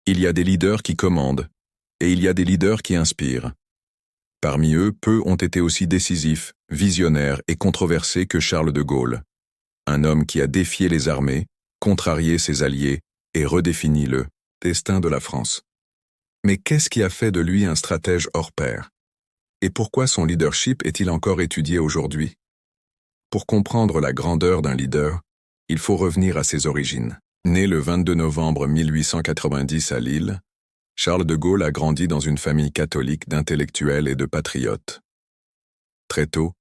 Il y a des leaders qui commandent, et il y a des leaders qui inspirent. Parmi eux, peu ont été aussi décisifs, visionnaires et controversés que Charles de Gaulle, un homme qui a défié les armées, contrarié ses alliés et redéfini le destin de la France. Mais qu'est-ce qui a fait de lui un stratège hors pair? Et pourquoi son leadership est-il encore étudié aujourd'hui? Pour comprendre la grandeur d'un leader, il faut revenir à ses origines. Né le 22 novembre 1890 à Lille, Charles de Gaulle a grandi dans une famille catholique d'intellectuels et de patriotes. Très tôt,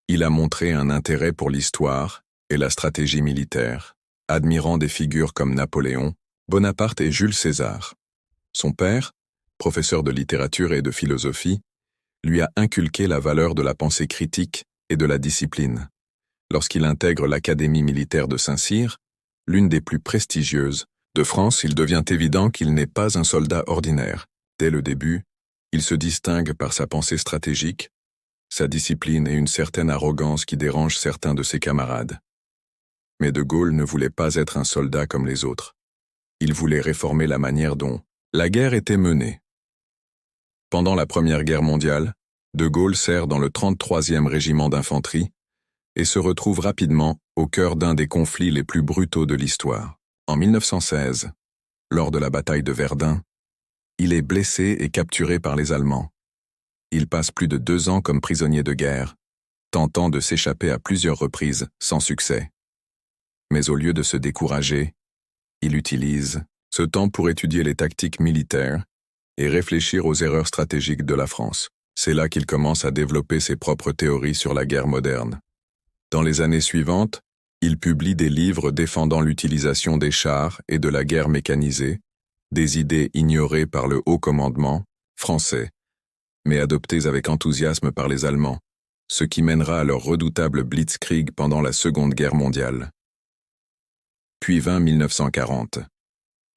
il a montré un intérêt pour l'histoire et la stratégie militaire, admirant des figures comme Napoléon, Bonaparte et Jules César. Son père, professeur de littérature et de philosophie, lui a inculqué la valeur de la pensée critique et de la discipline. Lorsqu'il intègre l'Académie militaire de Saint-Cyr, l'une des plus prestigieuses de France, il devient évident qu'il n'est pas un soldat ordinaire. Dès le début, il se distingue par sa pensée stratégique, sa discipline et une certaine arrogance qui dérange certains de ses camarades. Mais de Gaulle ne voulait pas être un soldat comme les autres. Il voulait réformer la manière dont la guerre était menée. Pendant la Première Guerre mondiale, de Gaulle sert dans le 33e régiment d'infanterie et se retrouve rapidement au cœur d'un des conflits les plus brutaux de l'histoire. En 1916, lors de la bataille de Verdun, il est blessé et capturé par les Allemands. Il passe plus de 2 ans comme prisonnier de guerre, tentant de s'échapper à plusieurs reprises sans succès. Mais au lieu de se décourager, il utilise ce temps pour étudier les tactiques militaires et réfléchir aux erreurs stratégiques de la France. C'est là qu'il commence à développer ses propres théories sur la guerre moderne. Dans les années suivantes, il publie des livres défendant l'utilisation des chars et de la guerre mécanisée, des idées ignorées par le haut commandement français, mais adoptées avec enthousiasme par les Allemands, ce qui mènera à leur redoutable Blitzkrieg pendant la Seconde Guerre mondiale. Puis vint 1940.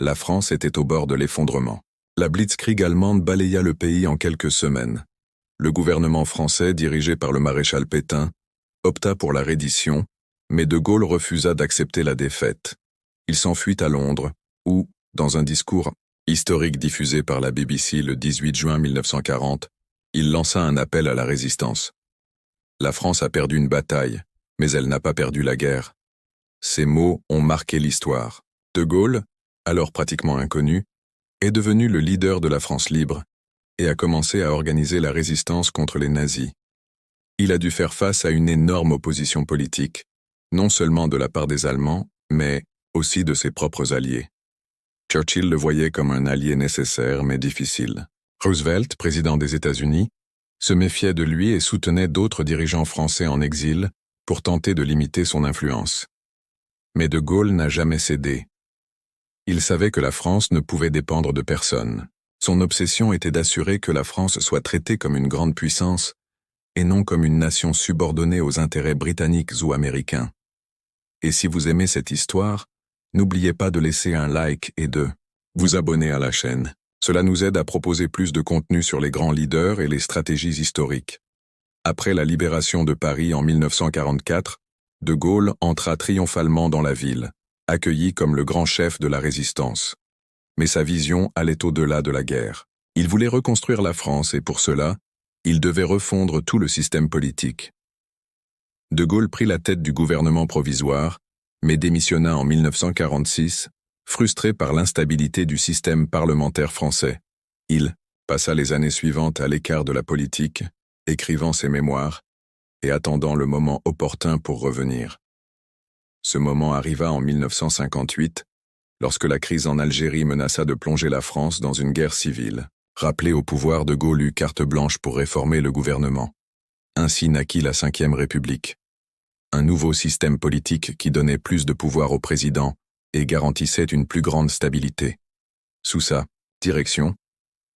La France était au bord de l'effondrement. La Blitzkrieg allemande balaya le pays en quelques semaines. Le gouvernement français, dirigé par le maréchal Pétain, opta pour la reddition, mais de Gaulle refusa d'accepter la défaite. Il s'enfuit à Londres, où, dans un discours historique diffusé par la BBC le 18 juin 1940, il lança un appel à la résistance. La France a perdu une bataille, mais elle n'a pas perdu la guerre. Ces mots ont marqué l'histoire. De Gaulle, alors pratiquement inconnu, est devenu le leader de la France libre et a commencé à organiser la résistance contre les nazis. Il a dû faire face à une énorme opposition politique, non seulement de la part des Allemands, mais aussi de ses propres alliés. Churchill le voyait comme un allié nécessaire mais difficile. Roosevelt, président des États-Unis, se méfiait de lui et soutenait d'autres dirigeants français en exil pour tenter de limiter son influence. Mais de Gaulle n'a jamais cédé. Il savait que la France ne pouvait dépendre de personne. Son obsession était d'assurer que la France soit traitée comme une grande puissance et non comme une nation subordonnée aux intérêts britanniques ou américains. Et si vous aimez cette histoire, n'oubliez pas de laisser un like et de vous abonner à la chaîne. Cela nous aide à proposer plus de contenu sur les grands leaders et les stratégies historiques. Après la libération de Paris en 1944, de Gaulle entra triomphalement dans la ville, accueilli comme le grand chef de la résistance. Mais sa vision allait au-delà de la guerre. Il voulait reconstruire la France et pour cela, il devait refondre tout le système politique. De Gaulle prit la tête du gouvernement provisoire, mais démissionna en 1946, frustré par l'instabilité du système parlementaire français. Il passa les années suivantes à l'écart de la politique, écrivant ses mémoires et attendant le moment opportun pour revenir. Ce moment arriva en 1958, lorsque la crise en Algérie menaça de plonger la France dans une guerre civile. Rappelé au pouvoir, de Gaulle eut carte blanche pour réformer le gouvernement. Ainsi naquit la Ve République. Un nouveau système politique qui donnait plus de pouvoir au président et garantissait une plus grande stabilité. Sous sa direction,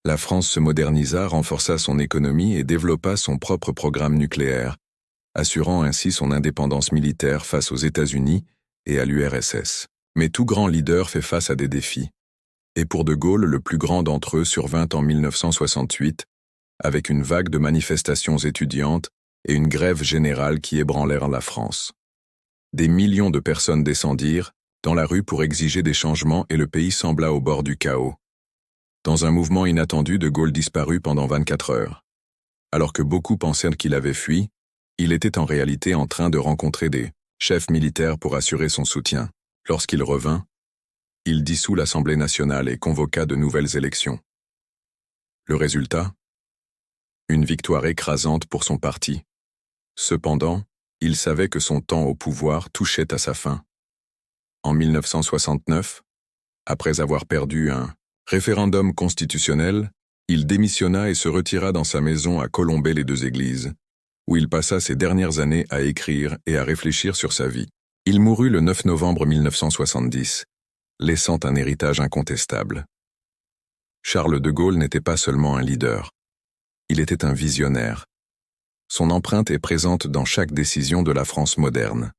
la France se modernisa, renforça son économie et développa son propre programme nucléaire, assurant ainsi son indépendance militaire face aux États-Unis et à l'URSS. Mais tout grand leader fait face à des défis. Et pour de Gaulle, le plus grand d'entre eux survint en 1968, avec une vague de manifestations étudiantes et une grève générale qui ébranlèrent la France. Des millions de personnes descendirent dans la rue pour exiger des changements et le pays sembla au bord du chaos. Dans un mouvement inattendu, de Gaulle disparut pendant 24 heures. Alors que beaucoup pensaient qu'il avait fui, il était en réalité en train de rencontrer des chefs militaires pour assurer son soutien. Lorsqu'il revint, il dissout l'Assemblée nationale et convoqua de nouvelles élections. Le résultat? Une victoire écrasante pour son parti. Cependant, il savait que son temps au pouvoir touchait à sa fin. En 1969, après avoir perdu un référendum constitutionnel, il démissionna et se retira dans sa maison à Colombey-les-Deux-Églises, où il passa ses dernières années à écrire et à réfléchir sur sa vie. Il mourut le 9 novembre 1970, laissant un héritage incontestable. Charles de Gaulle n'était pas seulement un leader, il était un visionnaire. Son empreinte est présente dans chaque décision de la France moderne.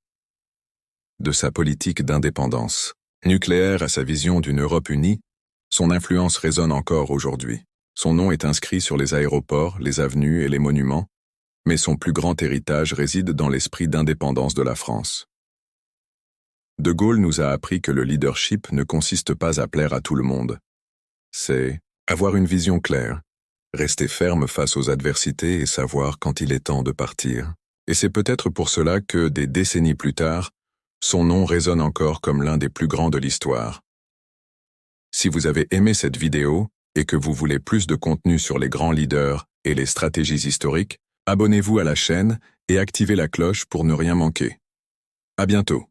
De sa politique d'indépendance nucléaire à sa vision d'une Europe unie, son influence résonne encore aujourd'hui. Son nom est inscrit sur les aéroports, les avenues et les monuments, mais son plus grand héritage réside dans l'esprit d'indépendance de la France. De Gaulle nous a appris que le leadership ne consiste pas à plaire à tout le monde. C'est avoir une vision claire, rester ferme face aux adversités et savoir quand il est temps de partir. Et c'est peut-être pour cela que, des décennies plus tard, son nom résonne encore comme l'un des plus grands de l'histoire. Si vous avez aimé cette vidéo et que vous voulez plus de contenu sur les grands leaders et les stratégies historiques, abonnez-vous à la chaîne et activez la cloche pour ne rien manquer. À bientôt.